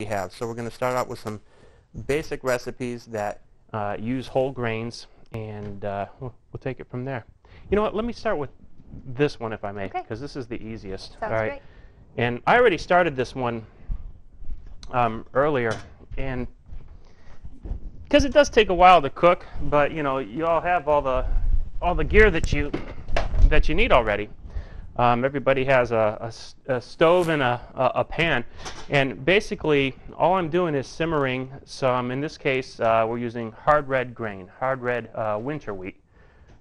you have. So we're going to start out with some basic recipes that use whole grains, and we'll take it from there. You know what? Let me start with this one, if I may, because this is the easiest. Sounds great. And I already started this one earlier, and because it does take a while to cook, but you know, you all have all the gear that you need already. Everybody has a stove and a pan, and basically all I'm doing is simmering some. In this case, we're using hard red grain, hard red winter wheat.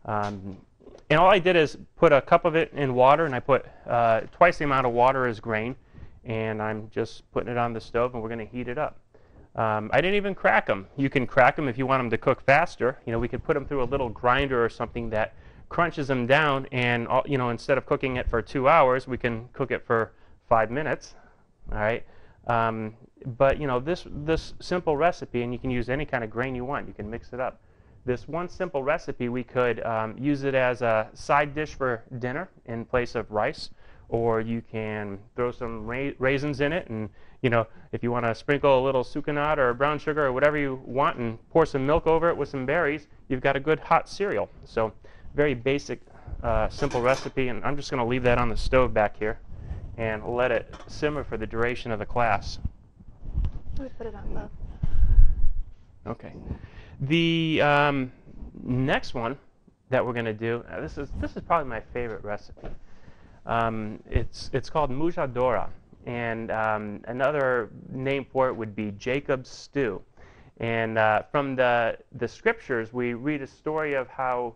And all I did is put a cup of it in water, and I put twice the amount of water as grain, and I'm just putting it on the stove, and we're going to heat it up. I didn't even crack them. You can crack them if you want them to cook faster. You know, we could put them through a little grinder or something that crunches them down, and you know, instead of cooking it for 2 hours, we can cook it for 5 minutes. All right. But you know, this simple recipe, and you can use any kind of grain you want. You can mix it up. This one simple recipe, we could use it as a side dish for dinner in place of rice, or you can throw some raisins in it, and you know, if you want to sprinkle a little sucanat or brown sugar or whatever you want, and pour some milk over it with some berries, you've got a good hot cereal. So very basic, simple recipe, and I'm just going to leave that on the stove back here and let it simmer for the duration of the class. Let me put it on low. Okay. The next one that we're going to do, this is probably my favorite recipe. It's called Mushadhara, and another name for it would be Jacob's stew. And from the scriptures, we read a story of how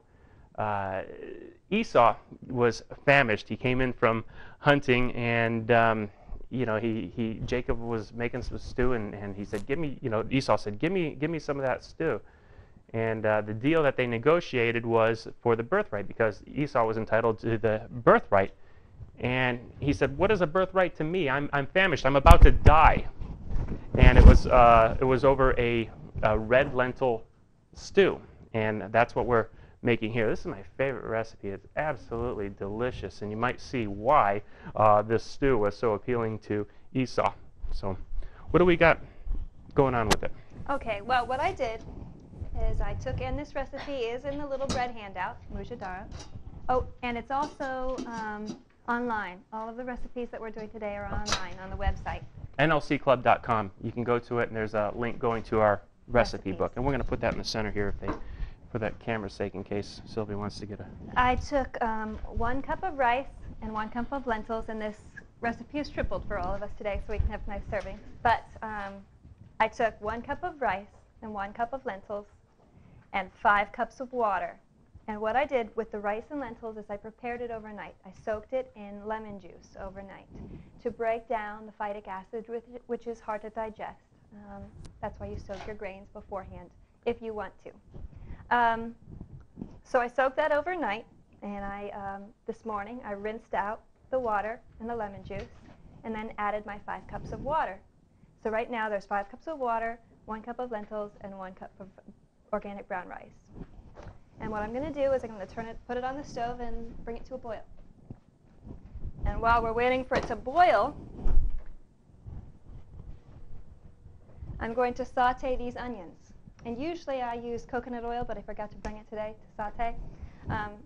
Esau was famished. He came in from hunting, and you know, Jacob was making some stew, and he said, "Give me," you know, Esau said, "Give me some of that stew." And the deal that they negotiated was for the birthright, because Esau was entitled to the birthright. And he said, "What is a birthright to me? I'm famished. I'm about to die." And it was over a red lentil stew, and that's what we're making here. This is my favorite recipe. It's absolutely delicious, and you might see why this stew was so appealing to Esau. So, what do we got going on with it? Okay, well, what I did is I took, and this recipe is in the little bread handout, Mushadhara. Oh, and it's also online. All of the recipes that we're doing today are online on the website. nlcclub.com. You can go to it, and there's a link going to our recipe book. And we're going to put that in the center here for that camera's sake, in case Sylvie wants to get a... I took 1 cup of rice and 1 cup of lentils, and this recipe is tripled for all of us today so we can have nice servings. But I took 1 cup of rice and 1 cup of lentils and 5 cups of water. And what I did with the rice and lentils is I prepared it overnight. I soaked it in lemon juice overnight to break down the phytic acid, which is hard to digest. That's why you soak your grains beforehand, if you want to. So I soaked that overnight, and this morning I rinsed out the water and the lemon juice, and then added my 5 cups of water. So right now there's 5 cups of water, 1 cup of lentils, and 1 cup of organic brown rice. And what I'm going to do is I'm going to put it on the stove and bring it to a boil. And while we're waiting for it to boil, I'm going to saute these onions. And usually I use coconut oil, but I forgot to bring it today to saute.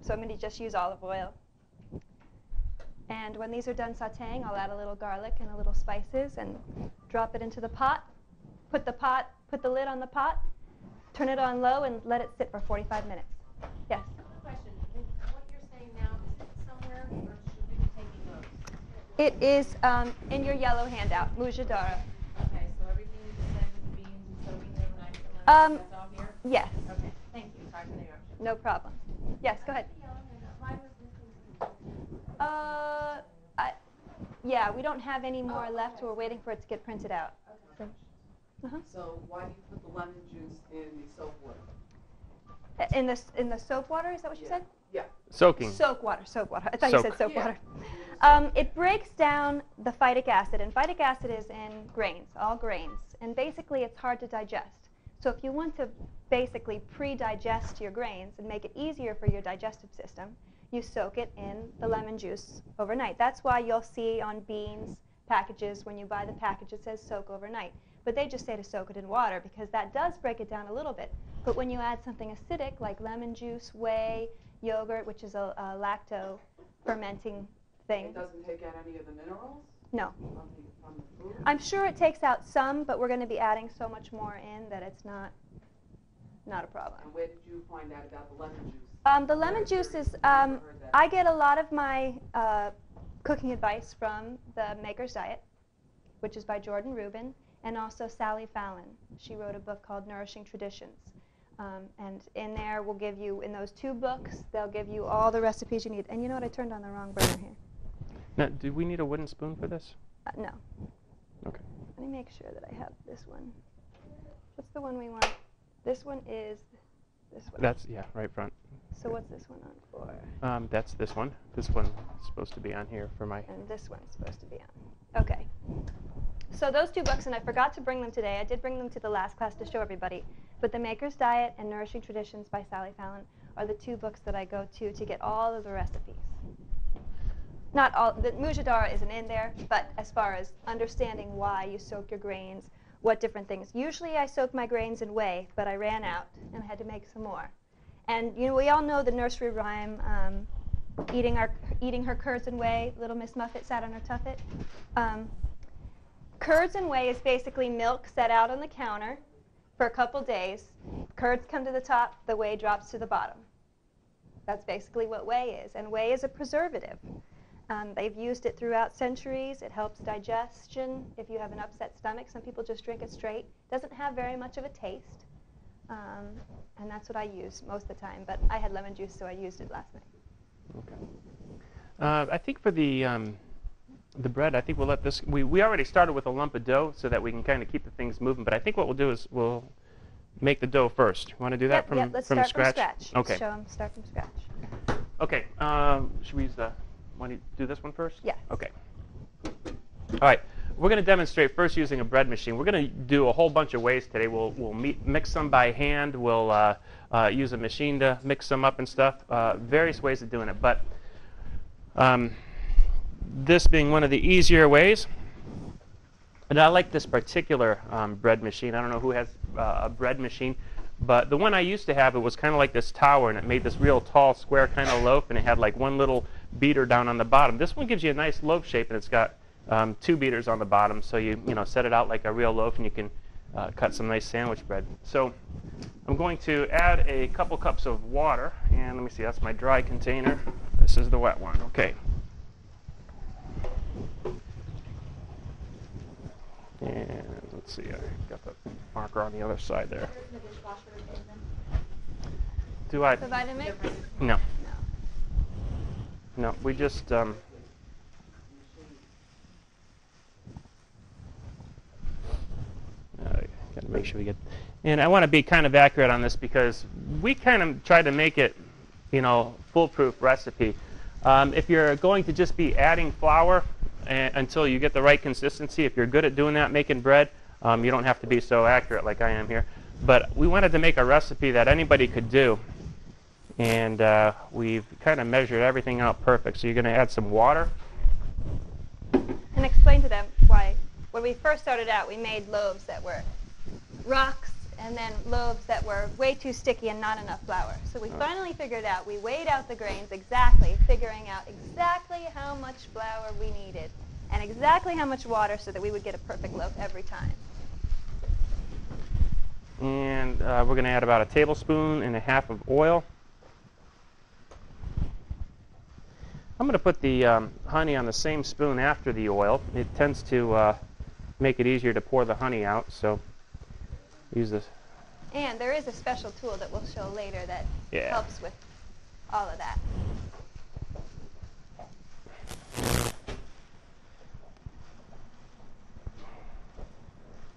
So I'm going to just use olive oil. And when these are done sauteing, I'll add a little garlic and a little spices and drop it into the pot. Put the lid on the pot, turn it on low, and let it sit for 45 minutes. Yes? Question. What you're saying now, is it somewhere, or should we be taking notes? It is in your yellow handout, Mushadhara. Okay, so everything you just said with the beans and soaking overnight, that's all here? Yes. Okay, thank you. Sorry for the interruption. No problem. Yes, go ahead. Mine was missing. Yeah, we don't have any more left. We're waiting for it to get printed out. So why do you put the lemon juice in the soap water? In the soap water, is that what you said? Yeah. Soaking. Soap water. I thought you said soap Yeah. water. It breaks down the phytic acid, and phytic acid is in grains, all grains, and basically it's hard to digest. So if you want to basically pre-digest your grains and make it easier for your digestive system, you soak it in the lemon juice overnight. That's why you'll see on beans packages, when you buy the package, it says soak overnight. but they just say to soak it in water because that does break it down a little bit. But when you add something acidic like lemon juice, whey, yogurt, which is a lacto-fermenting thing. It doesn't take out any of the minerals No. from the food? I'm sure it takes out some, but we're going to be adding so much more in that it's not a problem. And where did you find out about the lemon juice? The lemon juice is, I've never heard that. I get a lot of my cooking advice from the Maker's Diet, which is by Jordan Rubin, and also Sally Fallon. She wrote a book called Nourishing Traditions. And in there, we'll give you, in those 2 books, they'll give you all the recipes you need. And you know what? I turned on the wrong burner here. Now, do we need a wooden spoon for this? No. Okay. Let me make sure that I have this one. What's the one we want? This one is this one. That's, yeah, right front. So what's this one on for? That's this one. This one is supposed to be on here for my... And this one's supposed to be on. Okay. So those 2 books, and I forgot to bring them today. I did bring them to the last class to show everybody. But The Maker's Diet and Nourishing Traditions by Sally Fallon are the 2 books that I go to get all of the recipes. Not all, the Mushadhara isn't in there, but as far as understanding why you soak your grains, what different things. Usually I soak my grains in whey, but I ran out and I had to make some more. And you know, we all know the nursery rhyme, eating her curds and whey, little Miss Muffet sat on her tuffet. Curds and whey is basically milk set out on the counter for a couple days. Curds come to the top, the whey drops to the bottom. That's basically what whey is. And whey is a preservative. They've used it throughout centuries. It helps digestion. If you have an upset stomach, some people just drink it straight. Doesn't have very much of a taste. And that's what I use most of the time. But I had lemon juice, so I used it last night. Okay. I think for the bread, I think we'll let this... We already started with a lump of dough so that we can kind of keep the things moving. But I think what we'll do is we'll make the dough first. You want to do that Yep, let's start scratch? from scratch. Okay. Show them start from scratch. Okay. Should we use the... Want to do this one first? Yes. Okay. All right. We're going to demonstrate first using a bread machine. We're going to do a whole bunch of ways today. We'll mix them by hand. We'll use a machine to mix them up and stuff. Various ways of doing it. But this being one of the easier ways. And I like this particular bread machine. I don't know who has a bread machine. But the one I used to have, it was kind of like this tower, and it made this real tall, square kind of loaf, and it had like one little beater down on the bottom. This one gives you a nice loaf shape, and it's got 2 beaters on the bottom, so you set it out like a real loaf, and you can cut some nice sandwich bread. So I'm going to add a couple cups of water, and let me see, that's my dry container. This is the wet one. Okay. And let's see, I got the marker on the other side there. Do I? The Vitamix? No. No. No, we just got to make sure we get. And I want to be kind of accurate on this because we kind of try to make it, foolproof recipe. If you're going to just be adding flour until you get the right consistency, if you're good at doing that, making bread, you don't have to be so accurate like I am here. But we wanted to make a recipe that anybody could do. And we've kind of measured everything out perfect. So you're going to add some water. And explain to them why, when we first started out, we made loaves that were rocks and then loaves that were way too sticky and not enough flour. So we finally figured out, we weighed out the grains exactly, figuring out exactly how much flour we needed and exactly how much water so that we would get a perfect loaf every time. And we're going to add about 1.5 tablespoons of oil. I'm going to put the honey on the same spoon after the oil. It tends to make it easier to pour the honey out, so use this. And there is a special tool that we'll show later that helps with all of that.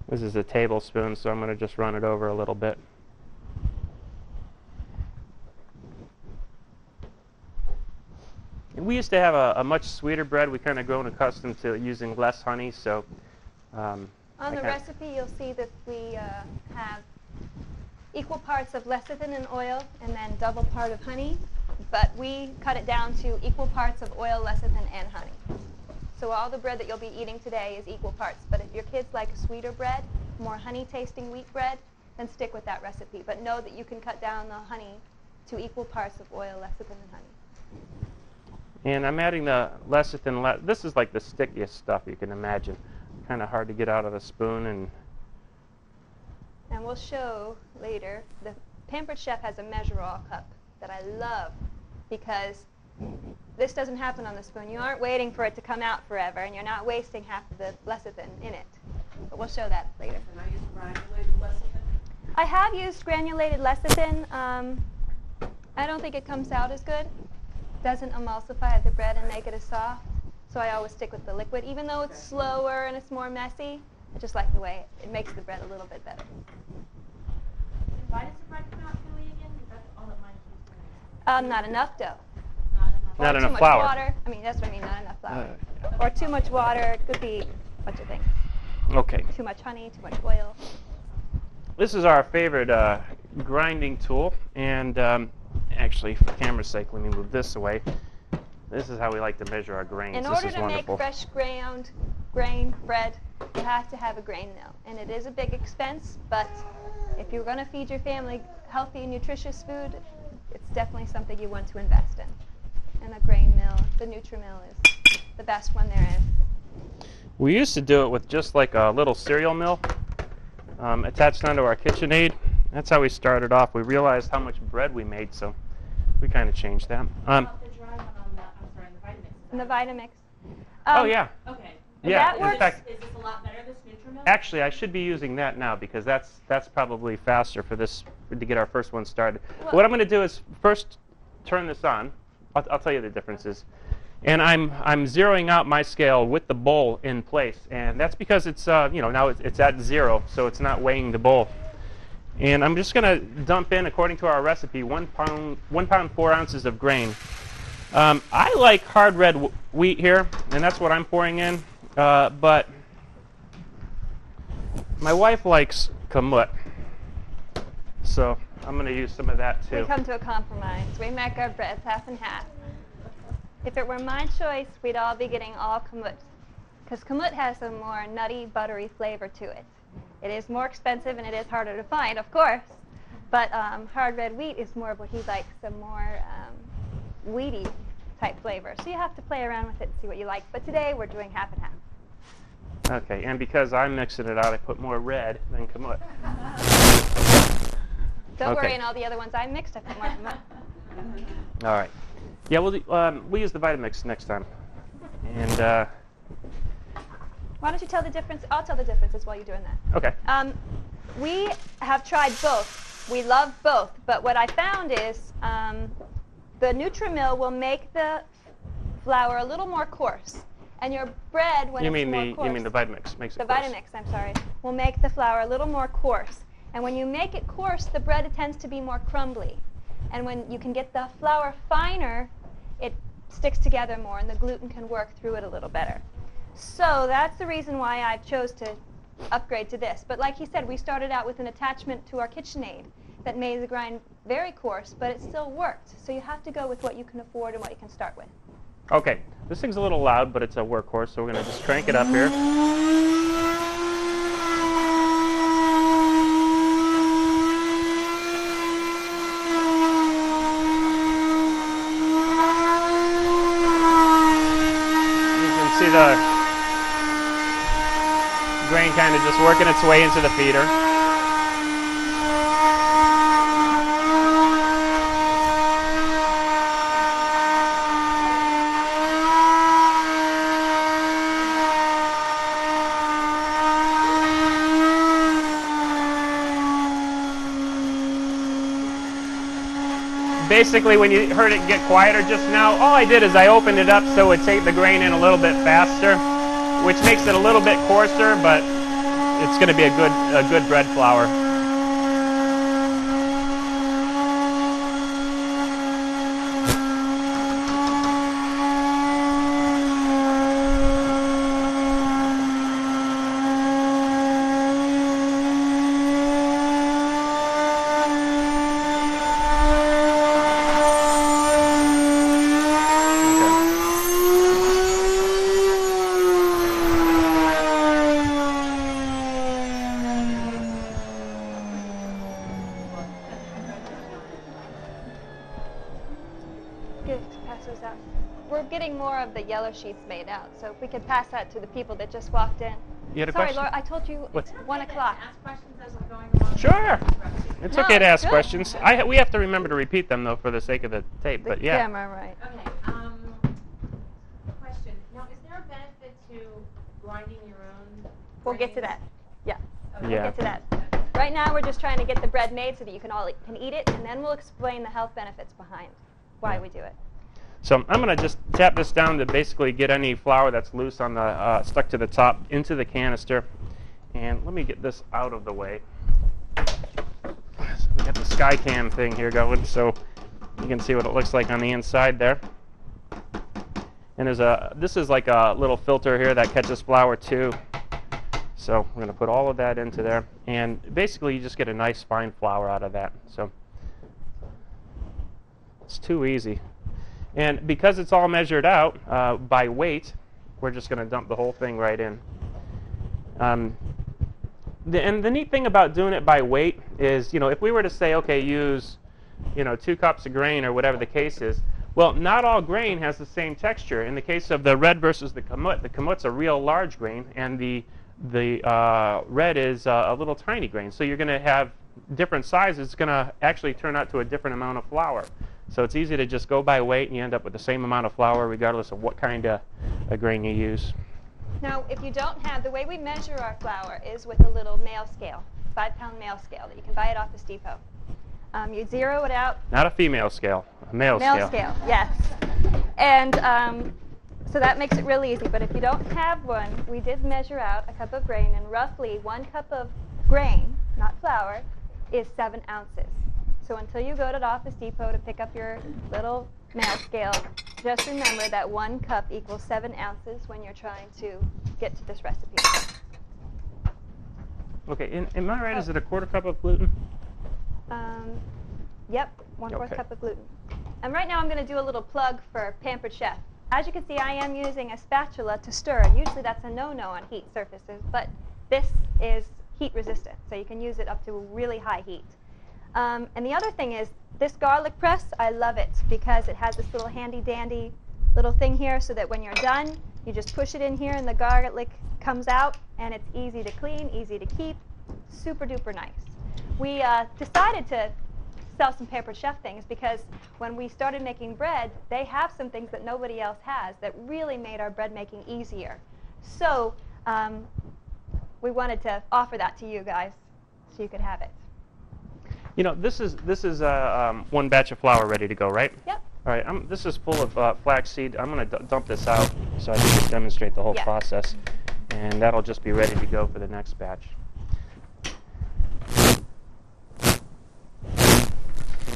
This is a tablespoon, so I'm going to just run it over a little bit. And we used to have a much sweeter bread. We kind of grown accustomed to using less honey, so... On the recipe, you'll see that we have equal parts of lecithin and oil and then double part of honey, but we cut it down to equal parts of oil, lecithin, and honey. So all the bread that you'll be eating today is equal parts, but if your kids like a sweeter bread, more honey tasting wheat bread, then stick with that recipe. But know that you can cut down the honey to equal parts of oil, lecithin, and honey. And I'm adding the lecithin. This is like the stickiest stuff you can imagine. Kind of hard to get out of the spoon. And we'll show later, the Pampered Chef has a measural cup that I love because this doesn't happen on the spoon. You aren't waiting for it to come out forever, and you're not wasting half of the lecithin in it. But we'll show that later. Can I use granulated lecithin? I have used granulated lecithin. I don't think it comes out as good. Doesn't emulsify the bread and make it as soft. So I always stick with the liquid. Even though it's slower and it's more messy, I just like the way it makes the bread a little bit better. And why does the bread come out gooey again? Because that's all that mine keeps doing. Not enough dough. Not enough. Not Or enough too much flour. water. I mean, that's what I mean, not enough flour. Or too much water. It could be a bunch of things. Okay. Too much honey, too much oil. This is our favorite grinding tool. And actually, for camera's sake, let me move this away. This is how we like to measure our grains. In This order is to wonderful. make fresh ground grain bread, you have to have a grain mill. And it is a big expense, but if you're going to feed your family healthy, nutritious food, it's definitely something you want to invest in. And a grain mill, the Nutri-Mill, is the best one there is. We used to do it with just like a little cereal mill attached onto our KitchenAid. That's how we started off. We realized how much bread we made, so we kind of changed that. What about the dry one on the, I'm sorry, the Vitamix? And the Vitamix. Oh, yeah. Okay. Yeah, that in works. fact, Is this a lot better, this Nutri-Mill? actually, I should be using that now because that's probably faster for this to get our first one started. Well- What I'm going to do is first turn this on. I'll tell you the differences. And I'm zeroing out my scale with the bowl in place, and that's because it's now it's at 0, so it's not weighing the bowl. And I'm just going to dump in, according to our recipe, 1 pound 4 ounces of grain. I like hard red wheat here, and that's what I'm pouring in. But my wife likes kamut, so I'm going to use some of that too. We come to a compromise. We make our breads half and half. If it were my choice, we'd all be getting all kamut, because kamut has a more nutty, buttery flavor to it. It is more expensive and it is harder to find, of course, but hard red wheat is more of what he likes, a more wheaty type flavor. So you have to play around with it and see what you like. But today we're doing half and half. Okay, and because I'm mixing it out, I put more red than kamut. Don't worry, Okay. and all the other ones I mixed, I put more kamut. All right. Yeah, we'll use the Vitamix next time. And Why don't you tell the difference? I'll tell the differences while you're doing that. okay. We have tried both. We love both, but what I found is the Nutri-Mill will make the flour a little more coarse, and your bread, when You it's mean more the coarse, you mean the Vitamix makes it the coarse. Vitamix, I'm sorry, will make the flour a little more coarse. And when you make it coarse, the bread tends to be more crumbly. And when you can get the flour finer, it sticks together more, and the gluten can work through it a little better. So that's the reason why I chose to upgrade to this. But like he said, we started out with an attachment to our KitchenAid that made the grind very coarse, but it still worked. So you have to go with what you can afford and what you can start with. Okay, this thing's a little loud, but it's a workhorse, so we're going to just crank it up here. You can see the grain kind of just working its way into the feeder. Basically, when you heard it get quieter just now, all I did is I opened it up so it would take the grain in a little bit faster, which makes it a little bit coarser, but it's going to be a good bread flour. out. We're getting more of the yellow sheets made out, so if we could pass that to the people that just walked in. You had a Sorry, question? Laura, I told you What? it's 1 o'clock. Ask questions as we're going along. Sure. It's No, okay to ask good. questions. We have to remember to repeat them, though, for the sake of the tape. The But yeah. camera, right. Okay, question. Now, is there a benefit to grinding your own We'll get to grains? that. Yeah. Okay. Yeah. We'll get to that. Right now, we're just trying to get the bread made so that you can all can eat it, and then we'll explain the health benefits behind why Yeah. we do it. So I'm going to just tap this down to basically get any flour that's loose on the stuck to the top into the canister. And let me get this out of the way. So we got the Skycam thing here going, so you can see what it looks like on the inside there. And this is like a little filter here that catches flour too. So we're going to put all of that into there, and basically you just get a nice fine flour out of that. So it's too easy. And because it's all measured out by weight, we're just going to dump the whole thing right in. And the neat thing about doing it by weight is, if we were to say, okay, use, 2 cups of grain or whatever the case is, well, not all grain has the same texture. In the case of the red versus the kamut's a real large grain, and the red is a little tiny grain. So you're going to have different sizes. It's going to actually turn out to a different amount of flour. So it's easy to just go by weight, and you end up with the same amount of flour regardless of what kind of grain you use. Now, if you don't have, the way we measure our flour is with a little mail scale, 5-pound mail scale that you can buy at Office Depot. You zero it out. Not a female scale, a male scale. Mail scale, yes. And so that makes it really easy. But if you don't have one, we did measure out a cup of grain, and roughly 1 cup of grain, not flour, is 7 ounces. So until you go to the Office Depot to pick up your little mail scale, just remember that 1 cup equals 7 ounces when you're trying to get to this recipe. Okay, am I right? Is it a 1/4 cup of gluten? Yep, 1/4 Okay. cup of gluten. And right now I'm going to do a little plug for Pampered Chef. As you can see, I am using a spatula to stir, and usually that's a no-no on heat surfaces, but this is heat resistant, so you can use it up to a really high heat. And the other thing is, this garlic press, I love it because it has this little handy-dandy little thing here so that when you're done, you just push it in here and the garlic comes out, and it's easy to clean, easy to keep, super-duper nice. We decided to sell some Pampered Chef things because when we started making bread, they have some things that nobody else has that really made our bread making easier. So we wanted to offer that to you guys so you could have it. This is 1 batch of flour ready to go, right? Yep. All right, this is full of flaxseed. I'm going to dump this out so I can just demonstrate the whole Yeah. process, and that'll just be ready to go for the next batch.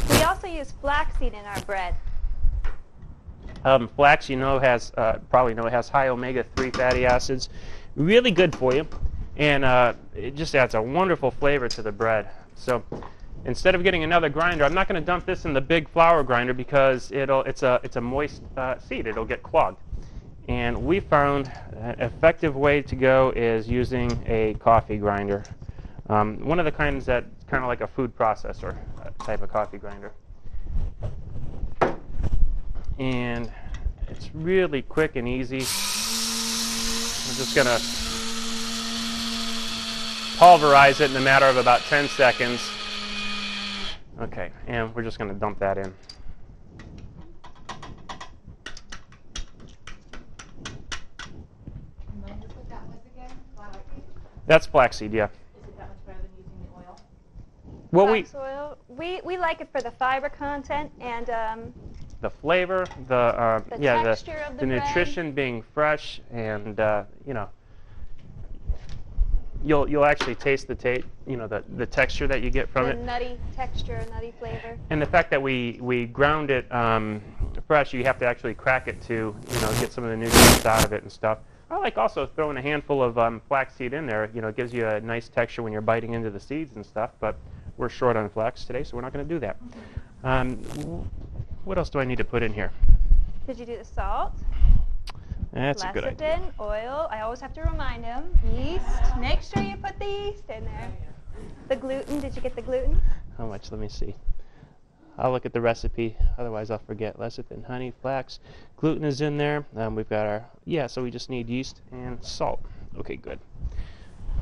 We also use flaxseed in our bread. Flax, probably know it has high omega-3 fatty acids. Really good for you, and it just adds a wonderful flavor to the bread. So instead of getting another grinder, I'm not going to dump this in the big flour grinder because it's a moist seed. It'll get clogged. And we found an effective way to go is using a coffee grinder. One of the kinds that's kind of like a food processor type of coffee grinder. And it's really quick and easy. I'm just going to pulverize it in a matter of about 10 seconds. Okay, and we're just going to dump that in. Remind us what that was again? Flaxseed? That's flaxseed, yeah. Is it that much better than using the oil? Well, Flax oil, we like it for the fiber content and the flavor, the texture of the bread. nutrition being fresh, and you'll actually taste the the texture that you get from the it, nutty texture, nutty flavor. and the fact that we ground it fresh. You have to actually crack it to get some of the nutrients out of it and stuff. I like also throwing a handful of flaxseed in there. It gives you a nice texture when you're biting into the seeds and stuff. But we're short on flax today, so we're not going to do that. What else do I need to put in here? Did you do the salt? That's a good idea. Lecithin, oil. I always have to remind him. Yeast. Make sure you put the yeast in there. The gluten. Did you get the gluten? How much? Let me see. I'll look at the recipe, otherwise I'll forget. Lecithin, honey, flax, gluten is in there. We've got our, so we just need yeast and salt. Okay, good.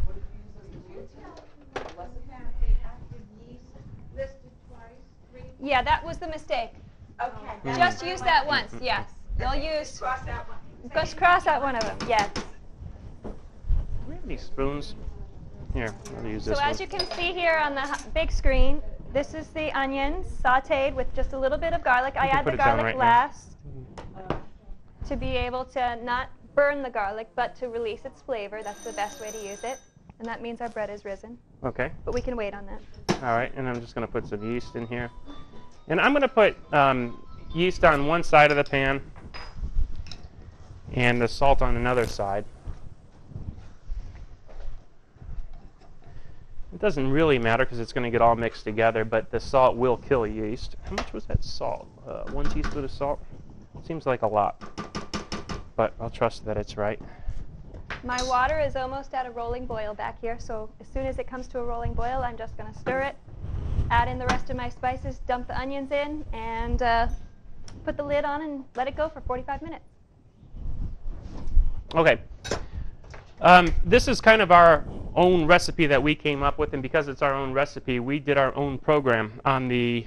What did you use as the lecithin? Yeah, that was the mistake. Okay. Just use that once, yes. You'll use, just cross out one of them, yes. Do we have any spoons? Here, I'll use this So one. as you can see here on the big screen, this is the onions sauteed with just a little bit of garlic. I can add put the it down garlic right now. last to be able to not burn the garlic, but to release its flavor. That's the best way to use it. And that means our bread is risen. Okay. But we can wait on that. All right, and I'm just going to put some yeast in here. And I'm going to put yeast on one side of the pan and the salt on another side. It doesn't really matter because it's going to get all mixed together, but the salt will kill yeast. How much was that salt? 1 teaspoon of salt? Seems like a lot, but I'll trust that it's right. My water is almost at a rolling boil back here, so as soon as it comes to a rolling boil, I'm just going to stir it, add in the rest of my spices, dump the onions in, and put the lid on and let it go for 45 minutes. Okay. This is kind of our own recipe that we came up with, and because it's our own recipe, we did our own program on the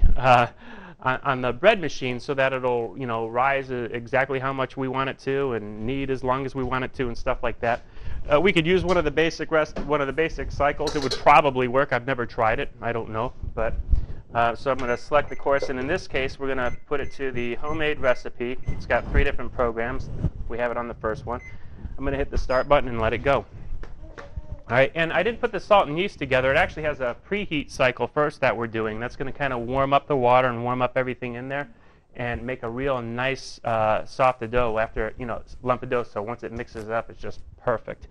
bread machine so that it'll, rise exactly how much we want it to and knead as long as we want it to and stuff like that. We could use one of the basic cycles. It would probably work. I've never tried it. I don't know, but so I'm going to select the course, and in this case, we're going to put it to the homemade recipe. It's got 3 different programs. We have it on the first one. I'm going to hit the start button and let it go. All right, and I didn't put the salt and yeast together. It actually has a preheat cycle first that we're doing. That's going to kind of warm up the water and warm up everything in there and make a real nice soft dough after, lump of dough. So once it mixes up, it's just perfect.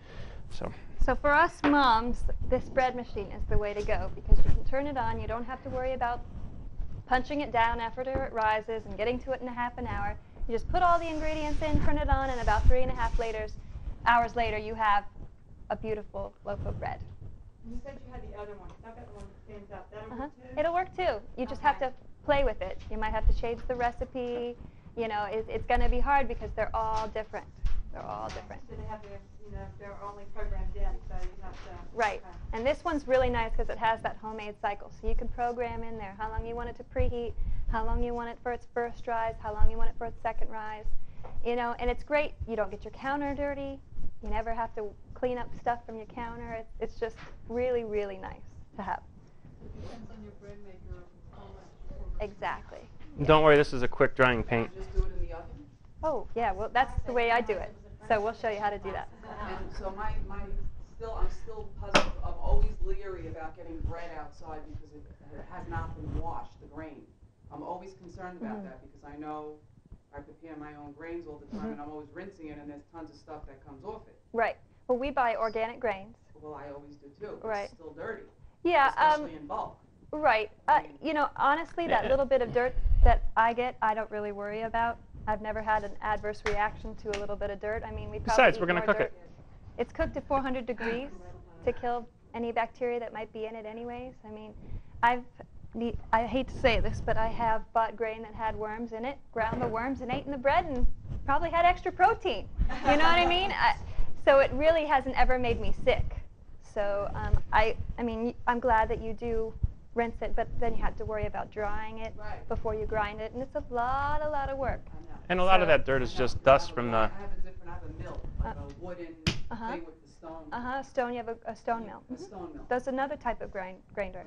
So for us moms, this bread machine is the way to go because you can turn it on. You don't have to worry about punching it down after it rises and getting to it in a half an hour. You just put all the ingredients in, turn it on, and about 3.5 hours later, you have a beautiful loaf of bread. You said you had the other one. I've got the one that stands up. That'll work too? It'll work too. You just have to play with it. You might have to change the recipe. It's going to be hard because they're all different. They're all different. So they have their, they're only programmed in, so you have to. Right. And this one's really nice because it has that homemade cycle. So you can program in there how long you want it to preheat, how long you want it for its first rise, how long you want it for its second rise. And it's great. You don't get your counter dirty. You never have to clean up stuff from your counter. It's just really, really nice to have. It depends on your bread maker. Exactly. Don't worry, this is a quick drying paint. Just do it in the oven. Oh, yeah. Well, that's the way I do it. So we'll show you how to do that. And so I'm still puzzled. I'm always leery about getting bread outside because it has not been washed, the grain. I'm always concerned about that because I know I prepare my own grains all the time and I'm always rinsing it and there's tons of stuff that comes off it. Right. Well, we buy organic grains. Well, I always do too. Right. It's still dirty. Yeah. Especially in bulk. Right. Honestly, that little bit of dirt that I get, I don't really worry about. I've never had an adverse reaction to a little bit of dirt. I mean, we probably Besides, we're going to cook it. It's cooked at 400 degrees to kill any bacteria that might be in it anyways. I mean, I hate to say this, but I have bought grain that had worms in it, ground the worms and ate in the bread and probably had extra protein. You know what I mean? So it really hasn't ever made me sick. So I mean, I'm glad that you do rinse it, but then you have to worry about drying it before you grind it, and it's a lot of work. And a lot of that dirt is just dust from the... I have a mill, like a wooden thing with the stone. Stone, you have a stone mill. A stone mill. That's another type of grain grinder.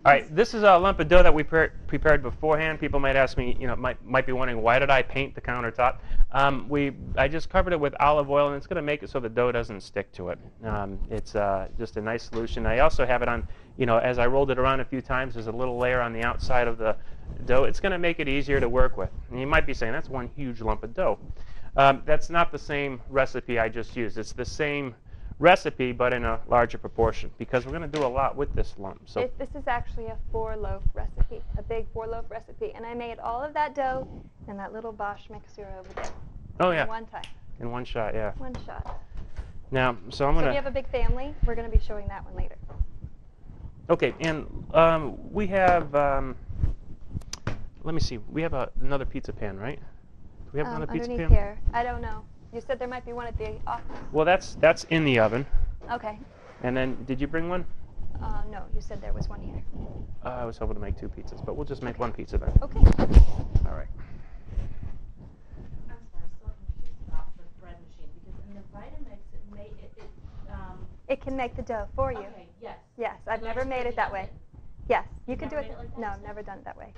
All right, this is a lump of dough that we prepared beforehand. People might ask me, might be wondering, why did I paint the countertop? I just covered it with olive oil, and it's going to make it so the dough doesn't stick to it. It's just a nice solution. I also have it on, as I rolled it around a few times, there's a little layer on the outside of the dough. It's going to make it easier to work with. And you might be saying, that's one huge lump of dough. That's not the same recipe I just used. It's the same recipe, but in a larger proportion, because we're going to do a lot with this lump. So this is actually a 4-loaf recipe, a big 4-loaf recipe, and I made all of that dough in that little Bosch mixer over there. Oh yeah. In one time. In one shot, yeah. One shot. Now, so I'm going to... So we have a big family. We're going to be showing that one later. Okay, and we have let me see. We have another pizza pan, right? Do we have another pizza underneath pan? here. I don't know. You said there might be one at the office. Well, that's in the oven. Okay. And then, did you bring one? No, you said there was one here. I was hoping to make 2 pizzas, but we'll just make 1 pizza then. Okay. All right. I'm sorry, still confused about the bread machine because in the Vitamix It can make the dough for you. Okay, yes. Yes, I've And never just made put it that in way. it. Yes, you You've can do never it. made it like that No, I've instead? never done it that way.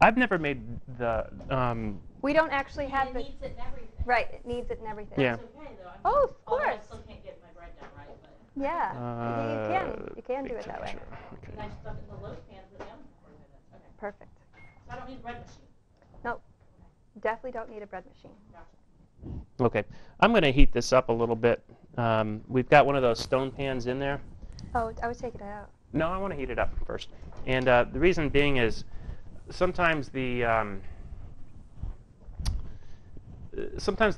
I've never made the. We don't actually have It the. needs it and everything. Right, it needs it and everything. Yeah. It's okay though. I mean, Oh, of although I course. still can't get my bread done right, but Yeah, you can do it that way. and I stuck it in the loaf pan for the oven for 40 minutes. Okay. Perfect. So I don't need a bread machine. Nope, definitely don't need a bread machine. Gotcha. Okay, I'm going to heat this up a little bit. We've got one of those stone pans in there. Oh, I would take it out. No, I want to heat it up first. And the reason being is sometimes the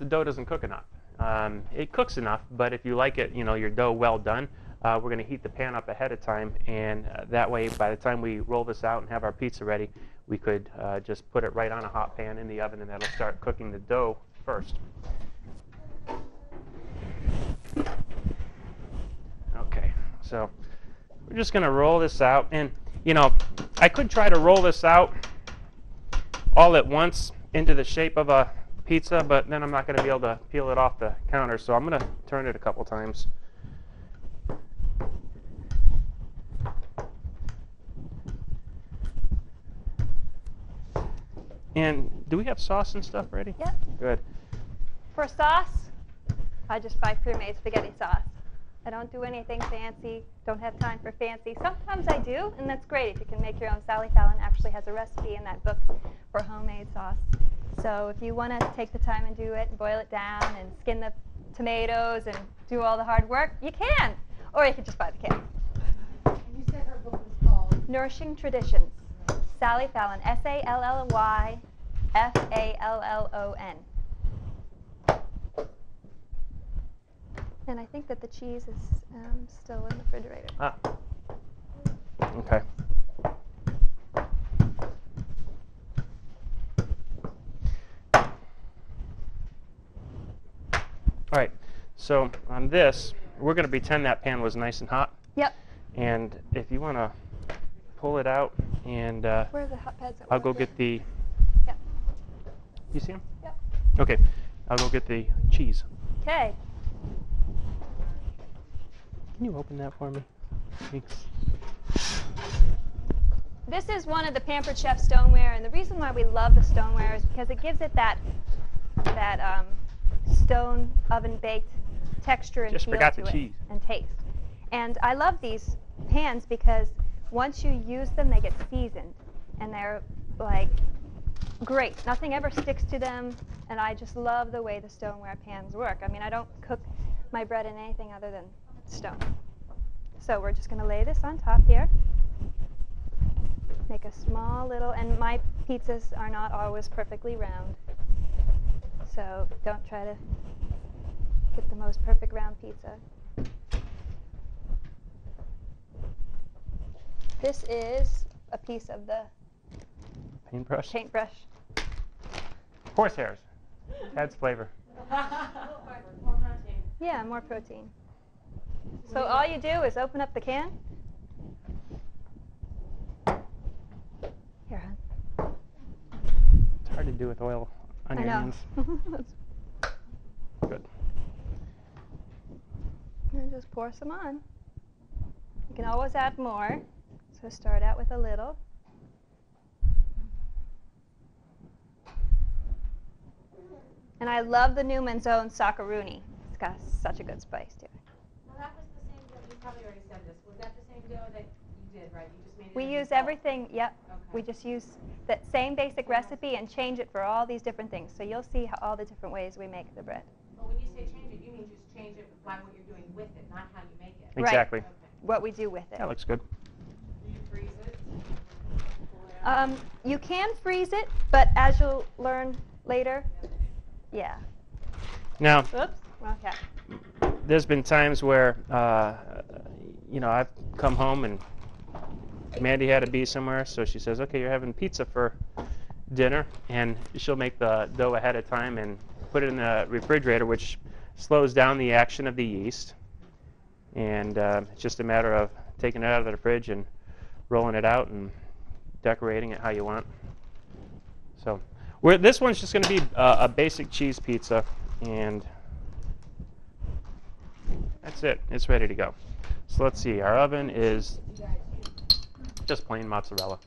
dough doesn't cook enough. It cooks enough, but if you like it, your dough well done, we're going to heat the pan up ahead of time, and that way, by the time we roll this out and have our pizza ready, we could just put it right on a hot pan in the oven, and that'll start cooking the dough first. Okay, so we're just going to roll this out, and I could try to roll this out all at once into the shape of a pizza, but then I'm not going to be able to peel it off the counter, so I'm going to turn it a couple times. And do we have sauce and stuff ready? Yep. Good. For sauce, I just buy pre-made spaghetti sauce. I don't do anything fancy, don't have time for fancy. Sometimes I do, and that's great if you can make your own. Sally Fallon actually has a recipe in that book for homemade sauce. So if you want to take the time and do it and boil it down and skin the tomatoes and do all the hard work, you can. Or you can just buy the can. And you said her book was called? Nourishing Traditions. Sally Fallon, Sally Fallon. And I think that the cheese is still in the refrigerator. Ah. Okay. All right. So on this, we're going to pretend that pan was nice and hot. Yep. And if you want to pull it out, and Where are the hot pads? I'll go get the. Yep. You see them? Yep. Okay. I'll go get the cheese. Okay. Can you open that for me? Thanks. This is one of the Pampered Chef stoneware, and the reason why we love the stoneware is because it gives it that stone oven baked texture and Just feel forgot to the it cheese. and taste. And I love these pans because once you use them, they get seasoned, and they're like great. Nothing ever sticks to them, and I just love the way the stoneware pans work. I mean, I don't cook my bread in anything other than stone. So we're just going to lay this on top here. Make a small little, and my pizzas are not always perfectly round. So don't try to get the most perfect round pizza. This is a piece of the Paintbrush? paintbrush. Horsehairs. Adds flavor. More protein. Yeah, more protein. So all you do is open up the can. Here, hon. It's hard to do with oil on your hands. Good. And just pour some on. You can always add more. So start out with a little. And I love the Newman's Own Socceroonie. It's got such a good spice to it. Well, that was the same dough. You probably already said this. Was that the same dough that you did, right? You just made it. We in use yourself? everything, yep. Okay. We just use that same basic recipe and change it for all these different things. So you'll see how all the different ways we make the bread. Well, when you say change it, you mean just change it by what you're doing with it, not how you make it. Right. Exactly. Okay. What we do with it. That looks good. Do you freeze it? Pull it out? You can freeze it, but as you'll learn later, yeah. Now, Oops. Okay. there's been times where, I've come home and Mandy had to be somewhere, so she says, okay, you're having pizza for dinner, and she'll make the dough ahead of time and put it in the refrigerator, which slows down the action of the yeast. And it's just a matter of taking it out of the fridge and rolling it out and decorating it how you want. So this one's just going to be a basic cheese pizza, and that's it. It's ready to go. So let's see. Our oven is just plain mozzarella.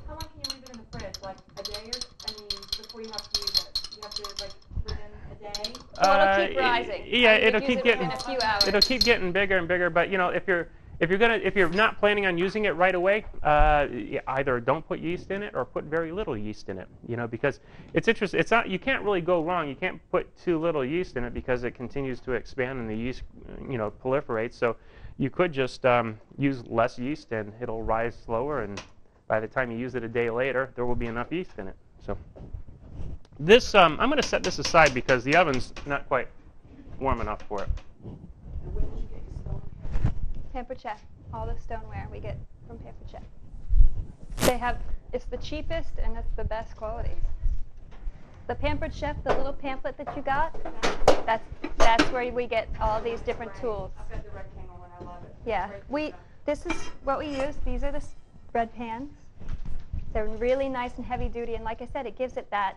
How long can you leave it in the fridge? Like a day or, I mean, before you have to use it? You have to, like, within a day? Well, it'll keep rising. Yeah, You it'll use keep it getting within a few hours. it'll keep getting bigger and bigger. But you know, if you're not planning on using it right away, either don't put yeast in it or put very little yeast in it. You know, because it's interesting. It's not, you can't really go wrong. You can't put too little yeast in it because it continues to expand and the yeast, you know, proliferates. So you could just use less yeast and it'll rise slower, and by the time you use it a day later, there will be enough yeast in it. So this, I'm going to set this aside because the oven's not quite warm enough for it. And where did you get your stone? Pampered Chef. All the stoneware we get from Pampered Chef. They have, it's the cheapest and it's the best quality. The Pampered Chef, the little pamphlet that you got, that's where we get all these different tools. I've got the rectangle one. I love it. Yeah, this is what we use. These are the bread pans. They're really nice and heavy duty, and like I said, it gives it that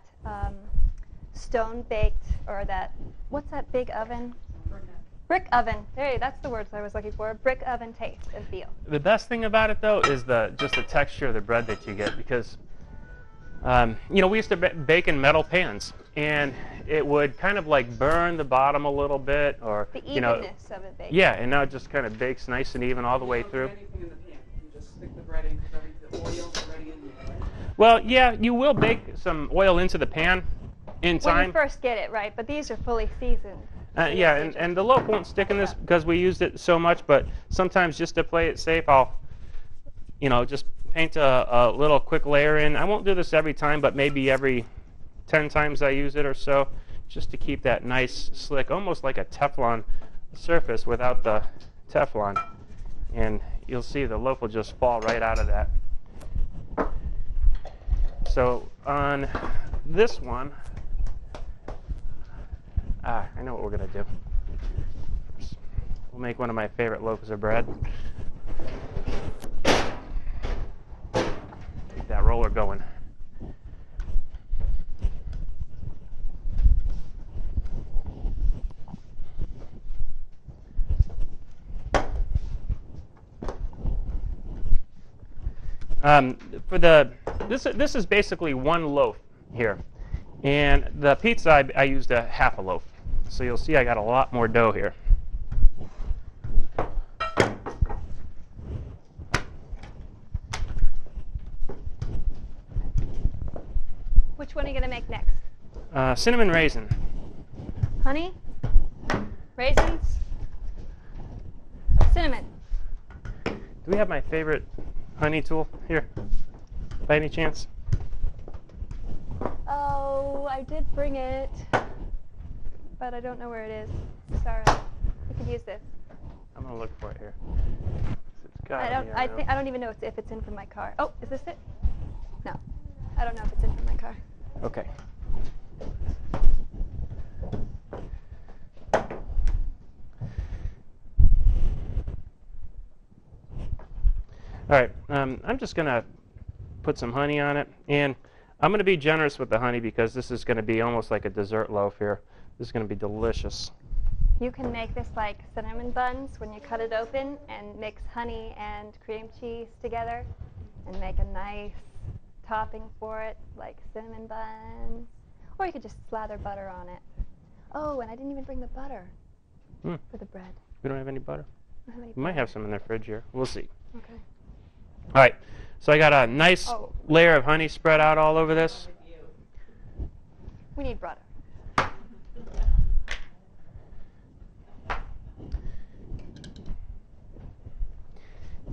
stone baked, or that, what's that big oven? Brick oven. There, that's the words I was looking for. Brick oven taste and feel. The best thing about it, though, is just the texture of the bread that you get, because you know, we used to bake in metal pans, and it would kind of like burn the bottom a little bit, or The you know, evenness of it baking. yeah, and now it just kind of bakes nice and even all the way You don't through. do anything in the pan. You just stick the bread in because the oil's already in there, right? Well, yeah, you will bake some oil into the pan in When time. you first get it, right? But these are fully seasoned. Yeah, and the loaf won't stick in this because we used it so much, but sometimes just to play it safe, I'll, you know, just paint a little quick layer in. I won't do this every time, but maybe every 10 times I use it or so, just to keep that nice, slick, almost like a Teflon surface without the Teflon. And you'll see the loaf will just fall right out of that. So on this one, I know what we're going to do. We'll make one of my favorite loaves of bread. Keep that roller going. This is basically one loaf here, and the pizza I used a half a loaf, so you'll see I got a lot more dough here. Which one are you going to make next? Cinnamon raisin. Honey? Raisins? Cinnamon? Do we have my favorite honey tool here, by any chance? Oh, I did bring it, but I don't know where it is. Sorry. We could use this. I'm gonna look for it here. It's I gotta be around. I don't even know if it's in from my car. Oh, is this it? No. I don't know if it's in from my car. Okay. All right, I'm just going to put some honey on it, and I'm going to be generous with the honey because this is going to be almost like a dessert loaf here. This is going to be delicious. You can make this like cinnamon buns when you cut it open and mix honey and cream cheese together and make a nice topping for it, like cinnamon buns. Or you could just slather butter on it. Oh, and I didn't even bring the butter for the bread. We don't have any butter. I don't have any We might butter. have some in the fridge here. We'll see. Okay. All right, so I got a nice Oh. layer of honey spread out all over this. We need butter.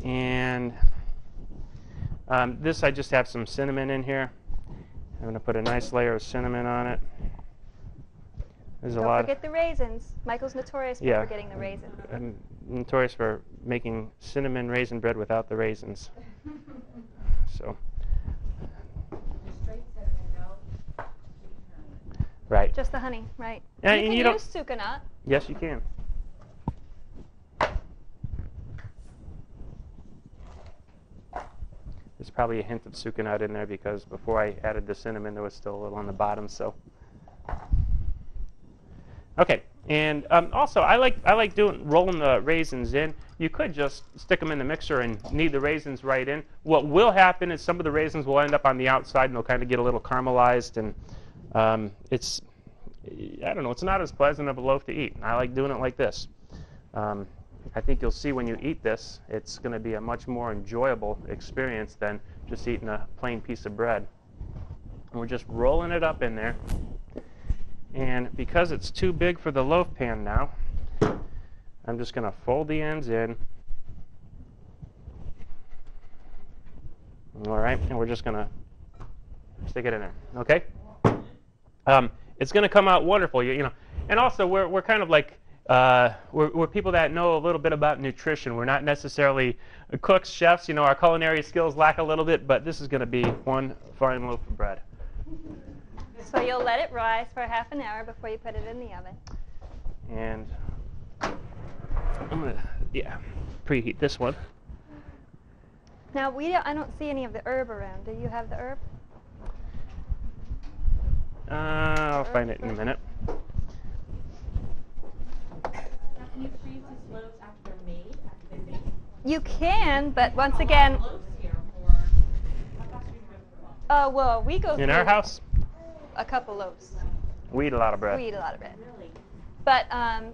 And this, I just have some cinnamon in here. I'm going to put a nice layer of cinnamon on it. There's a Don't lot. forget the raisins. Michael's notorious for Yeah. forgetting the raisins. I'm notorious for making cinnamon raisin bread without the raisins. So, Straight cinnamon, no sweetener. right. Just the honey, right? Yeah, you and can you don't- use sucanat. Yes, you can. There's probably a hint of sucanat in there because before I added the cinnamon, there was still a little on the bottom. So, okay. And also, I like rolling the raisins in. You could just stick them in the mixer and knead the raisins right in. What will happen is some of the raisins will end up on the outside and they'll kind of get a little caramelized, and it's, I don't know, it's not as pleasant of a loaf to eat. I like doing it like this. I think you'll see when you eat this, it's going to be a much more enjoyable experience than just eating a plain piece of bread. And we're just rolling it up in there. And because it's too big for the loaf pan now, I'm just going to fold the ends in. All right, and we're just going to stick it in there. Okay? It's going to come out wonderful, you know. And also, we're kind of like we're people that know a little bit about nutrition. We're not necessarily cooks, chefs. You know, our culinary skills lack a little bit, but this is going to be one fine loaf of bread. So you'll let it rise for half an hour before you put it in the oven. And I'm going to, preheat this one. Now, I don't see any of the herb around. Do you have the herb? I'll find it in a minute. Now, can you freeze these loaves after they're made, after they've been baked? You can, but once again, Loaves here for, how fast do you go? well, we go In through our house, a couple loaves. we eat a lot of bread. We eat a lot of bread. Really? But,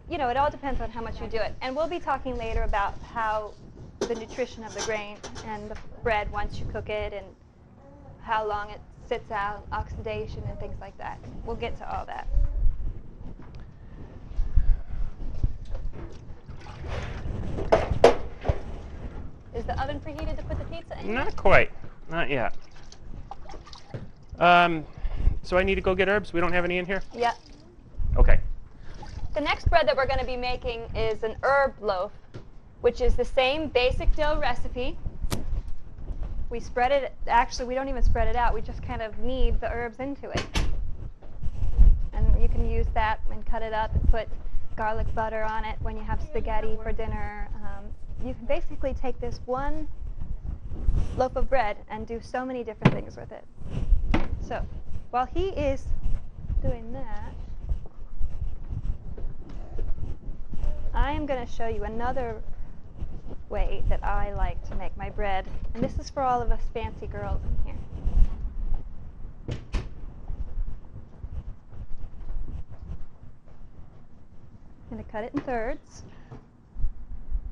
you know, it all depends on how much you do it. And we'll be talking later about how the nutrition of the grain and the bread once you cook it and how long it sits out, oxidation and things like that. We'll get to all that. Is the oven preheated to put the pizza in? Not quite. Not yet. So I need to go get herbs? We don't have any in here? Yeah. Okay. The next bread that we're going to be making is an herb loaf, which is the same basic dough recipe. We spread it, actually we don't even spread it out, we just kind of knead the herbs into it. And you can use that and cut it up and put garlic butter on it when you have spaghetti for dinner. You can basically take this one loaf of bread and do so many different things with it. So, while he is doing that, I am going to show you another way that I like to make my bread. And this is for all of us fancy girls in here. I'm going to cut it in thirds.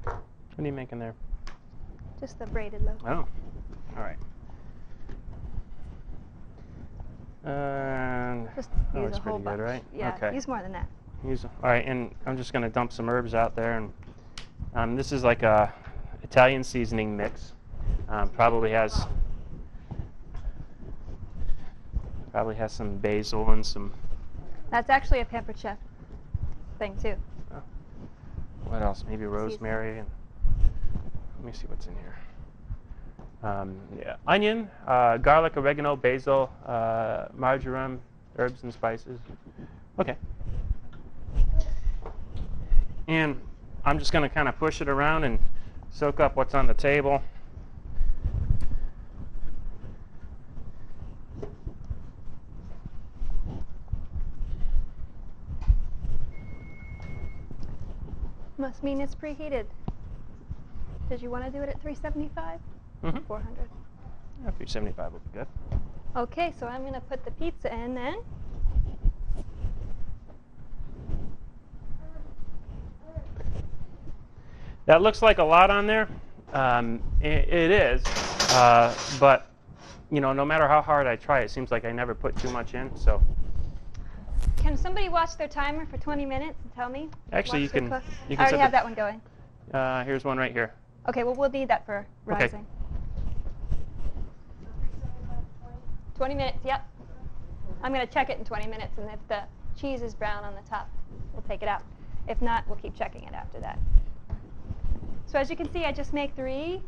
What are you making there? Just the braided loaf. Oh, all right. Just oh, use it's a whole pretty bunch. good, right? Yeah, Okay. use more than that. All right, and I'm just going to dump some herbs out there. And this is like a Italian seasoning mix. Probably has some basil and some. That's actually a pampered chef thing too. What else? Maybe rosemary. And let me see what's in here. Yeah, onion, garlic, oregano, basil, marjoram, herbs and spices. Okay. And I'm just going to kind of push it around and soak up what's on the table. Must mean it's preheated. Did you want to do it at 375? Mm-hmm. 400. Yeah, 375 will be good. Okay, so I'm going to put the pizza in then. That looks like a lot on there. It is, but you know, no matter how hard I try, it seems like I never put too much in. So Can somebody watch their timer for 20 minutes and tell me? actually, you Watch the can. cook? You I can already set have the- that one going. Here's one right here. Okay, well, we'll need that for Okay. rising. 20 minutes, yep. I'm going to check it in 20 minutes, and if the cheese is brown on the top, we'll take it out. If not, we'll keep checking it after that. So as you can see, I just make 3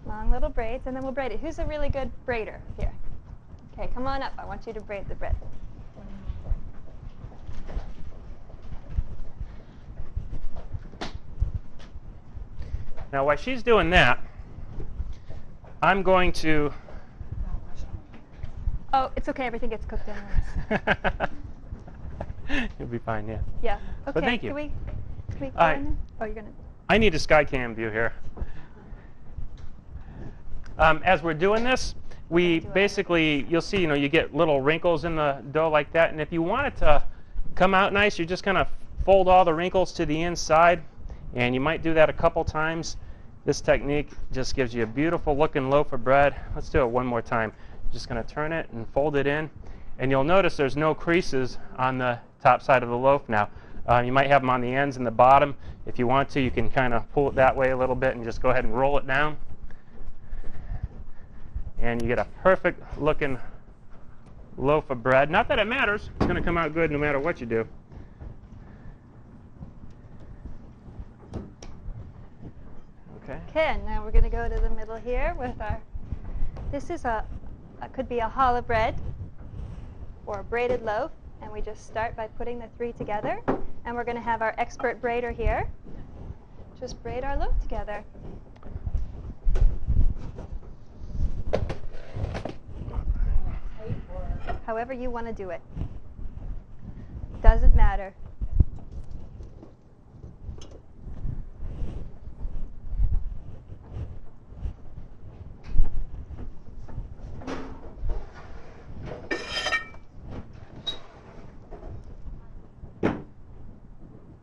Long little braids, and then we'll braid it. Who's a really good braider here? Okay, come on up. I want you to braid the bread. Now, while she's doing that, I'm going to... Oh, it's okay. Everything gets cooked anyways. You'll be fine, yeah. Yeah. Okay. But thank you. Can we go I- in there? Oh, you're going to... I need a sky cam view here. As we're doing this, we basically, you'll see, you get little wrinkles in the dough like that. And if you want it to come out nice, you're just going to fold all the wrinkles to the inside. And you might do that a couple times. This technique just gives you a beautiful looking loaf of bread. Let's do it one more time. Just going to turn it and fold it in. And you'll notice there's no creases on the top side of the loaf now. You might have them on the ends and the bottom. If you want to, you can kind of pull it that way a little bit and just go ahead and roll it down. And you get a perfect looking loaf of bread. Not that it matters. It's going to come out good no matter what you do. Okay. Okay, now we're going to go to the middle here with our... This is could be a challah bread or a braided loaf. And we just start by putting the three together. And we're going to have our expert braider here just braid our loaf together. However you want to do it. Doesn't matter.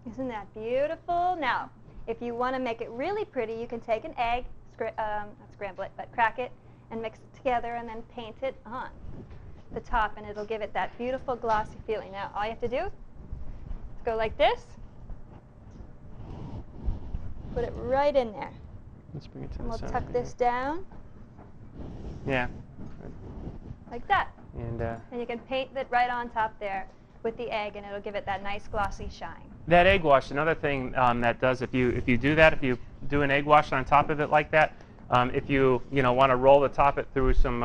Isn't that beautiful? Now, if you want to make it really pretty, you can take an egg, not scramble it, but crack it, and mix it together, and then paint it on the top, and it'll give it that beautiful glossy feeling. Now, all you have to do is go like this, put it right in there. Let's bring it to And the we'll center tuck here. this down Yeah. like that. And And you can paint it right on top there with the egg, and it'll give it that nice glossy shine. that egg wash, another thing that does, if you do that, if you do an egg wash on top of it like that, if you want to roll the top it through some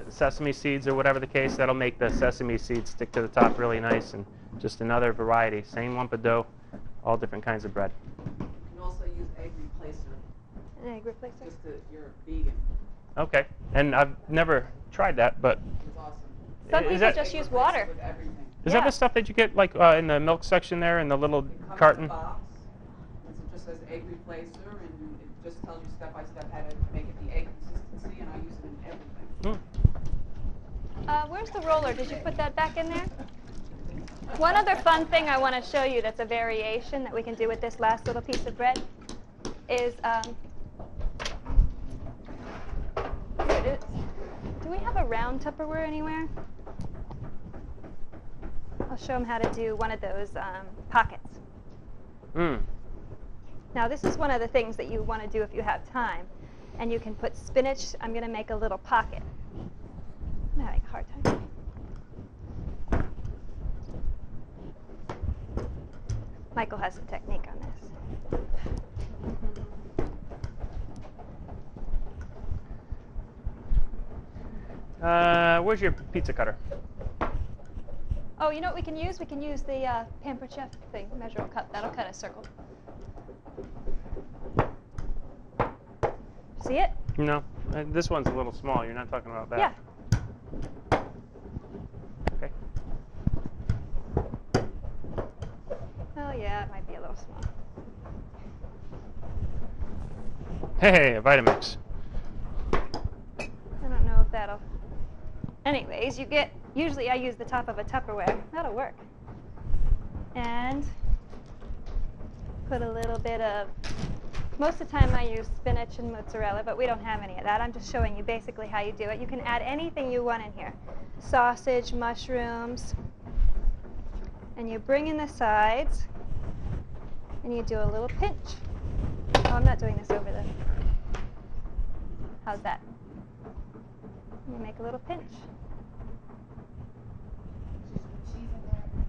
sesame seeds or whatever the case, that'll make the sesame seeds stick to the top really nice. And just another variety, same lump of dough, all different kinds of bread. You can also use egg replacer, An egg replacer. just if you're vegan. Okay, and I've never tried that, but It's awesome. Some Is people that- just Egg use replacer water. with everything. is that Yeah. the stuff that you get like in the milk section there in the little It comes carton? in a box, and it just says egg replacer, and it just tells you step by step how to make it the egg consistency, and I use it in everything. Where's the roller? Did you put that back in there? One other fun thing I want to show you that's a variation that we can do with this last little piece of bread is, here it is. Do we have a round Tupperware anywhere? I'll show them how to do one of those pockets. Now this is one of the things that you want to do if you have time. And you can put spinach. I'm going to make a little pocket. I'm having a hard time. Michael has a technique on this. Where's your pizza cutter? Oh, you know what we can use? We can use the Pampered Chef thing, measural cup. That'll cut a circle. See it? No, this one's a little small. You're not talking about that. Yeah. Okay. Oh, yeah, it might be a little small. Hey, a Vitamix. I don't know if that'll... Anyways, you get... Usually I use the top of a Tupperware. That'll work. And put a little bit of... Most of the time I use spinach and mozzarella, but we don't have any of that. I'm just showing you basically how you do it. You can add anything you want in here. Sausage, mushrooms. And you bring in the sides, and you do a little pinch. Oh, I'm not doing this over the... How's that? You make a little pinch.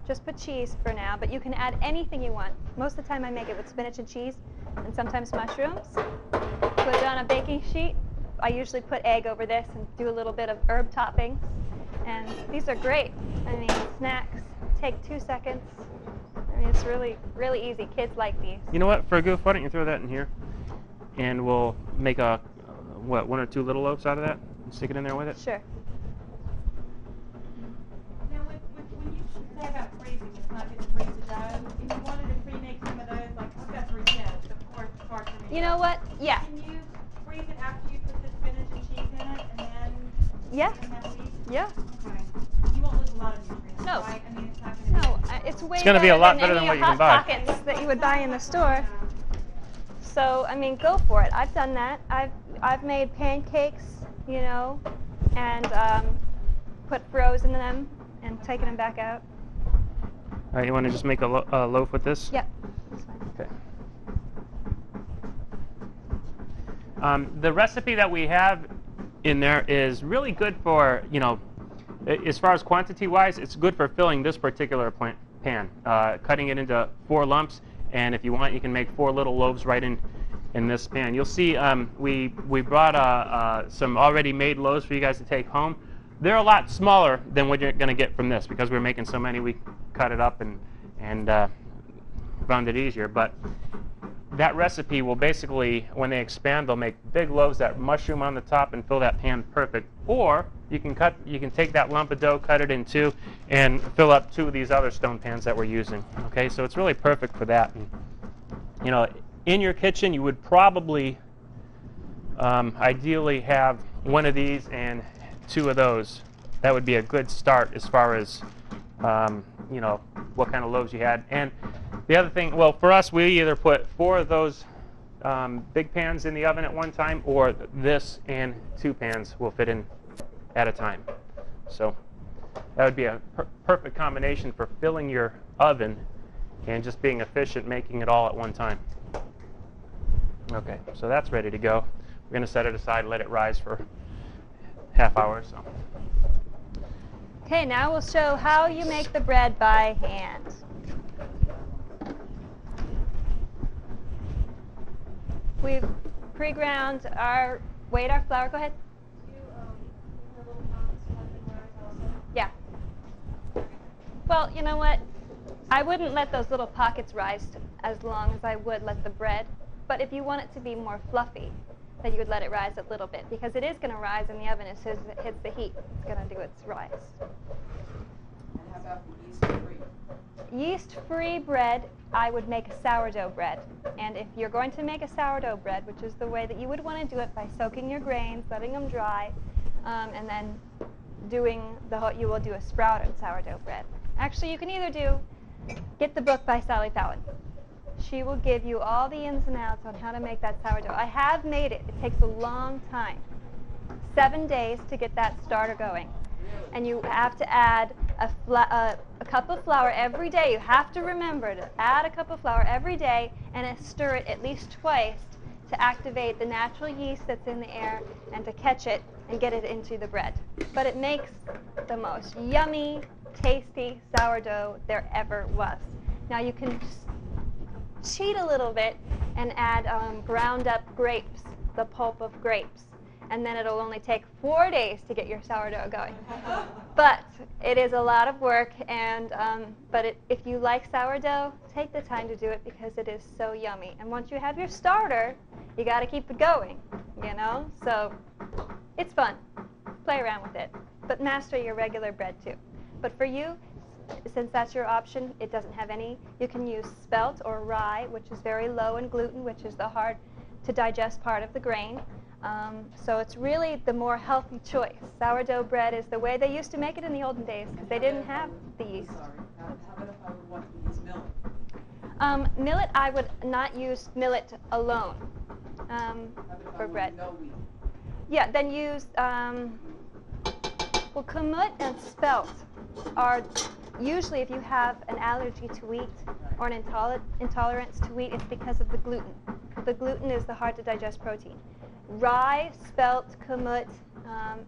Just put cheese for now, but you can add anything you want. Most of the time I make it with spinach and cheese, and sometimes mushrooms. Put it on a baking sheet, I usually put egg over this and do a little bit of herb toppings. And these are great. I mean, snacks take 2 seconds. I mean, it's really, really easy. Kids like these. You know what? For a goof, why don't you throw that in here, and we'll make a what, 1 or 2 little loaves out of that and stick it in there with it. Sure. Now, when you say about freezing, it's not good to freeze the dough. If you wanted to pre-make some of those, like I've got 3 kids, of course it's hard for me. You know what? Yeah. Can you freeze it after you put the spinach and cheese in it, and then Yeah. you can have it? Yeah. Okay. You won't lose a lot of nutrients, No. right? I mean, it's not going to No, be... it's way gonna be a lot better any than what you Hot can buy. Pockets that you would buy in the store. So, I mean, go for it. I've done that. I've made pancakes, you know, and put froze in them and taken them back out. All right, you want to just make a loaf with this? Yep. That's fine. Okay. The recipe that we have in there is really good for, you know, as far as quantity-wise, it's good for filling this particular pan, cutting it into 4 lumps, and if you want, you can make 4 little loaves right in this pan. You'll see we brought some already made loaves for you guys to take home. They're a lot smaller than what you're going to get from this because we're making so many. We cut it up and found it easier. But that recipe will basically, when they expand, they'll make big loaves that mushroom on the top and fill that pan perfect. Or you can take that lump of dough, cut it in 2, and fill up 2 of these other stone pans that we're using. Okay, so it's really perfect for that. And, you know, in your kitchen, you would probably ideally have 1 of these and 2 of those. That would be a good start as far as you know, what kind of loaves you had. And the other thing, well, for us, we either put 4 of those big pans in the oven at one time, or this and 2 pans will fit in at a time. So that would be a perfect combination for filling your oven and just being efficient, making it all at one time. Okay, so that's ready to go. We're going to set it aside, let it rise for half hour or so. Okay, now we'll show how you make the bread by hand. We've pre-ground our, weighed our flour. Go ahead. Yeah. Well, you know what? I wouldn't let those little pockets rise as long as I would let the bread. But if you want it to be more fluffy, then you would let it rise a little bit, because it is going to rise in the oven as soon as it hits the heat. It's going to do its rise. And how about the yeast-free? Yeast-free bread, I would make a sourdough bread. And if you're going to make a sourdough bread, which is the way that you would want to do it, by soaking your grains, letting them dry, and then doing you will do a sprouted sourdough bread. Actually, you can either get the book by Sally Fallon. She will give you all the ins and outs on how to make that sourdough. I have made it. It takes a long time. 7 days to get that starter going. And you have to add a cup of flour every day. You have to remember to add a cup of flour every day and stir it at least twice to activate the natural yeast that's in the air and to catch it and get it into the bread. But it makes the most yummy, tasty sourdough there ever was. Now you can cheat a little bit and add ground up grapes, the pulp of grapes, and then it'll only take 4 days to get your sourdough going. But it is a lot of work, and if you like sourdough, take the time to do it because it is so yummy. And once you have your starter, you got to keep it going, you know? So it's fun. Play around with it, but master your regular bread too. But for you, since that's your option, it doesn't have any. You can use spelt or rye, which is very low in gluten, which is the hard to digest part of the grain. So it's really the more healthy choice. Sourdough bread is the way they used to make it in the olden days because they didn't have the yeast. Sorry. How about if I would want to use millet? Millet, I would not use millet alone How about if I for bread. wanted no wheat? Yeah, then use, well, kamut and spelt are usually, if you have an allergy to wheat or an intolerance to wheat, it's because of the gluten. The gluten is the hard to digest protein. Rye, spelt, kamut,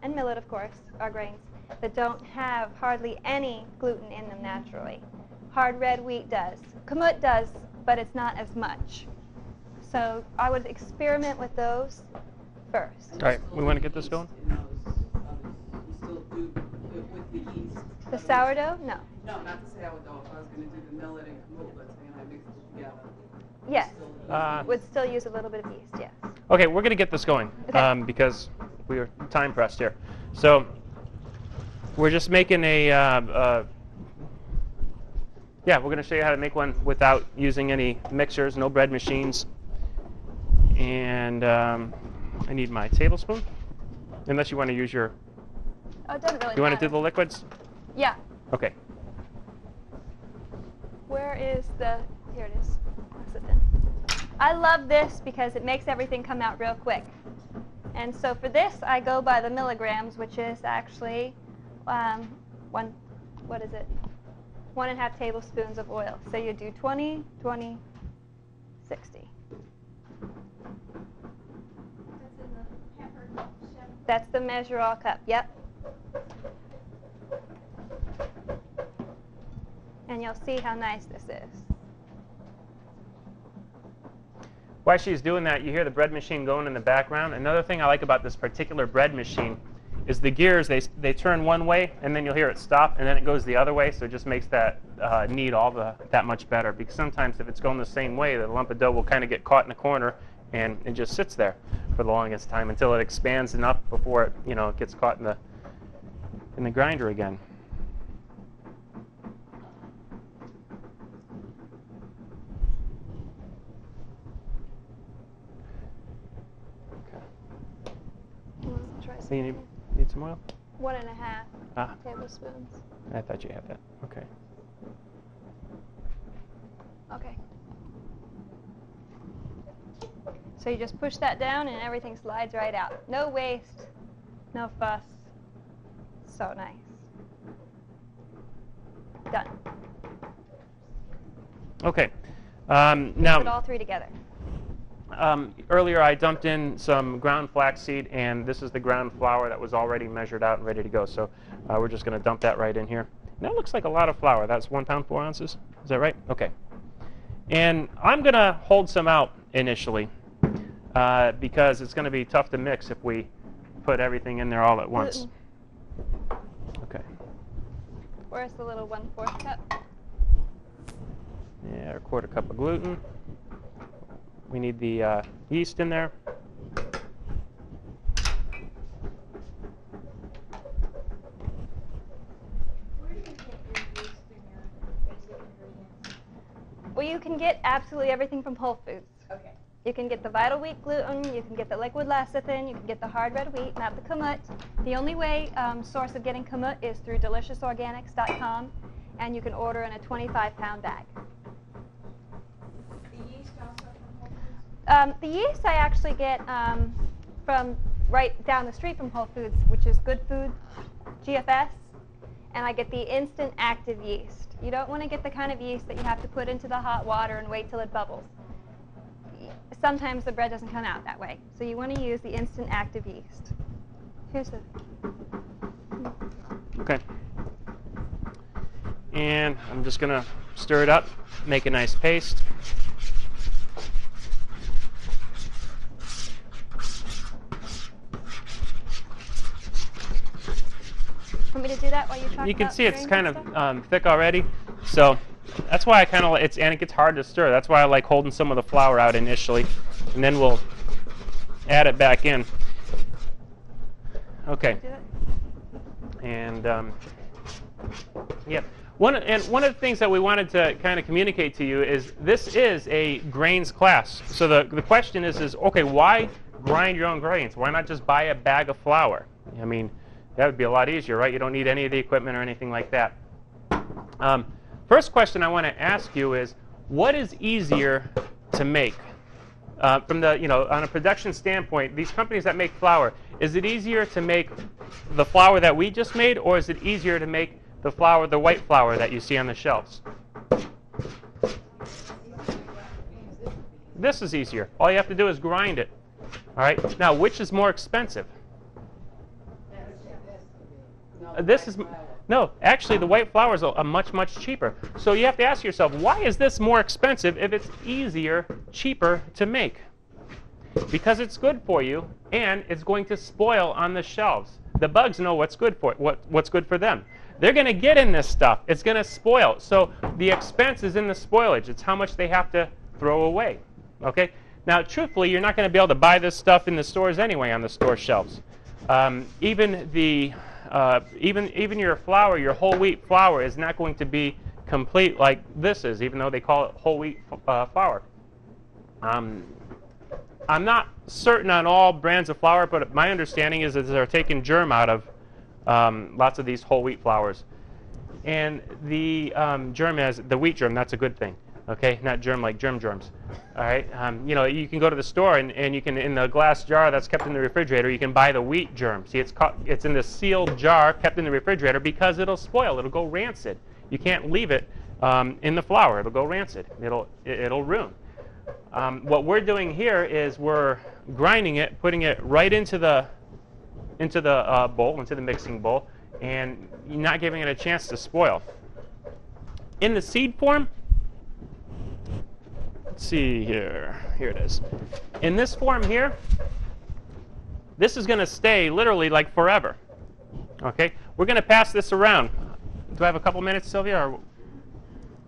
and millet, of course, are grains that don't have hardly any gluten in them naturally. Hard red wheat does. Kamut does, but it's not as much. So I would experiment with those. first. All right, we want to get this going? In those others, you still do it with the yeast. The sourdough? No. No, not the sourdough. If I was going to do the millet and kamut, let's say, and I mixed it together. Yes. Uh, Would still use a little bit of yeast, yes. Okay, we're going to get this going Okay. because we are time pressed here. So we're just making a, yeah, we're going to show you how to make one without using any mixers, no bread machines. And I need my tablespoon, unless you want to use your, Oh, it doesn't really you want to matter. do the liquids? Yeah. Okay. Where is the, here it is. I'll sit in. I love this because it makes everything come out real quick. And so for this, I go by the milligrams, which is actually what is it? 1.5 tablespoons of oil. So you do 20, 20, 60. That's the measural cup, yep. And you'll see how nice this is. While she's doing that, you hear the bread machine going in the background. Another thing I like about this particular bread machine is the gears, they turn one way, and then you'll hear it stop, and then it goes the other way, so it just makes that knead that much better. Because sometimes if it's going the same way, the lump of dough will kind of get caught in a corner, and it just sits there for the longest time until it expands enough before it, it gets caught in the grinder again. Try So you need some oil? 1.5 tablespoons. I thought you had that. Okay. Okay. So you just push that down and everything slides right out. No waste, no fuss. So nice. Done. Okay. Put Now, all three together. earlier I dumped in some ground flaxseed, and this is the ground flour that was already measured out and ready to go. So we're just going to dump that right in here. And that looks like a lot of flour. That's 1 pound 4 ounces. Is that right? Okay. And I'm going to hold some out initially because it's going to be tough to mix if we put everything in there all at once. Gluten. Okay. Where's the little 1/4 cup? Yeah, a 1/4 cup of gluten. We need the yeast in there. Where do you get your yeast and your basic ingredients? Well, you can get absolutely everything from Whole Foods. Okay. You can get the vital wheat gluten, you can get the liquid lecithin, you can get the hard red wheat, not the kamut. The only way source of getting kamut is through deliciousorganics.com, and you can order in a 25-pound bag. The yeast also from Whole Foods? The yeast I actually get from right down the street from Whole Foods, which is Good Food, GFS, and I get the instant active yeast. You don't want to get the kind of yeast that you have to put into the hot water and wait till it bubbles. Sometimes the bread doesn't come out that way, so you want to use the instant active yeast. Here's the... Okay. And I'm just going to stir it up, make a nice paste. Want me to do that while you talk You can about see it's grains kind and of stuff? thick already, so that's why I kind of and it gets hard to stir. That's why I like holding some of the flour out initially, and then we'll add it back in. Okay. Do it? And yeah, one of the things that we wanted to kind of communicate to you is this is a grains class. So the question is okay, why grind your own grains? Why not just buy a bag of flour? I mean, that would be a lot easier, right? You don't need any of the equipment or anything like that. First question I want to ask you is, what is easier to make? From the, on a production standpoint, these companies that make flour, is it easier to make the flour that we just made, or is it easier to make the flour, the white flour that you see on the shelves? This is easier. All you have to do is grind it. All right. Now, which is more expensive? This is no. Actually, the white flour is a much cheaper. So you have to ask yourself, why is this more expensive if it's easier, cheaper to make? because it's good for you and it's going to spoil on the shelves. The bugs know what's good for what's good for them. They're going to get in this stuff. It's going to spoil. So the expense is in the spoilage. It's how much they have to throw away. Okay? Now, truthfully, you're not going to be able to buy this stuff in the stores anyway on the store shelves. Even your flour, your whole wheat flour, is not going to be complete like this is, even though they call it whole wheat flour. I'm not certain on all brands of flour, but my understanding is that they're taking germ out of lots of these whole wheat flours. And the germ is the wheat germ. That's a good thing. Okay, not germ like germs. All right, you know, you can go to the store and you can, in the glass jar that's kept in the refrigerator, you can buy the wheat germ. See, it's in the sealed jar kept in the refrigerator because it'll spoil. It'll go rancid. You can't leave it in the flour. It'll go rancid. It'll ruin. What we're doing here is we're grinding it, putting it right into the bowl, into the mixing bowl, and not giving it a chance to spoil. In the seed form, let's see here. Here it is. In this form here, this is going to stay literally like forever. Okay, we're going to pass this around. Do I have a couple minutes, Sylvia? Or?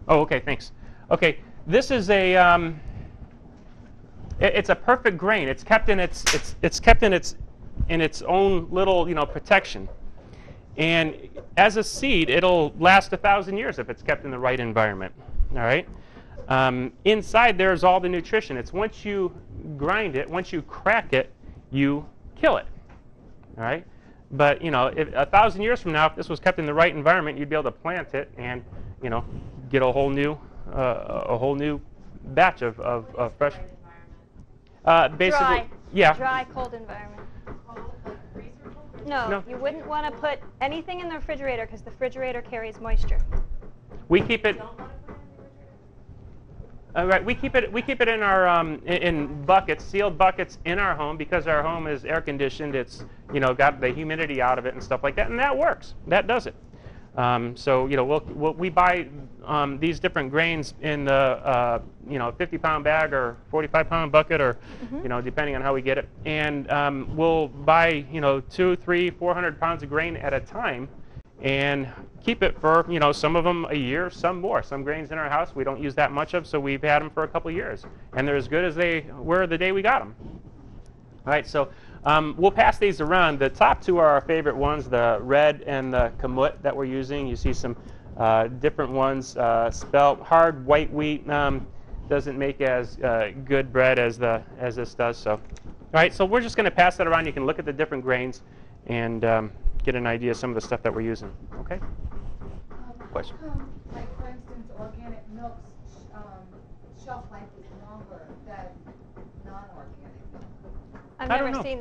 Oh, okay, thanks. Okay, this is a it's a perfect grain. It's kept in its own little, you know, protection. And as a seed, it'll last 1,000 years if it's kept in the right environment. All right. Inside there's all the nutrition. It's once you grind it, once you crack it, you kill it. All right. But you know, 1,000 years from now, if this was kept in the right environment, you'd be able to plant it and, you know, get a whole new batch of fresh. Basically, dry. yeah. Dry, cold environment. No, you wouldn't want to put anything in the refrigerator because the refrigerator carries moisture. We keep it. Right, we keep it in our in buckets, sealed buckets in our home because our home is air conditioned. It's, you know, got the humidity out of it and stuff like that, and that works. That does it. So you know, we buy these different grains in the you know, 50-pound bag or 45-pound bucket, or you know, depending on how we get it, and we'll buy, you know, 200, 300, 400 pounds of grain at a time, and keep it for, you know, some of them a year, some more. Some grains in our house we don't use that much of, so we've had them for a couple years, and they're as good as they were the day we got them. All right, so we'll pass these around. The top two are our favorite ones, the red and the kamut that we're using. You see some different ones. Spelt hard white wheat doesn't make as good bread as this does. So, all right, so we're just going to pass that around. You can look at the different grains and get an idea of some of the stuff that we're using. Okay? Question? Like, for instance, organic milk's shelf life is longer than non-organic milk. I've I don't never know. seen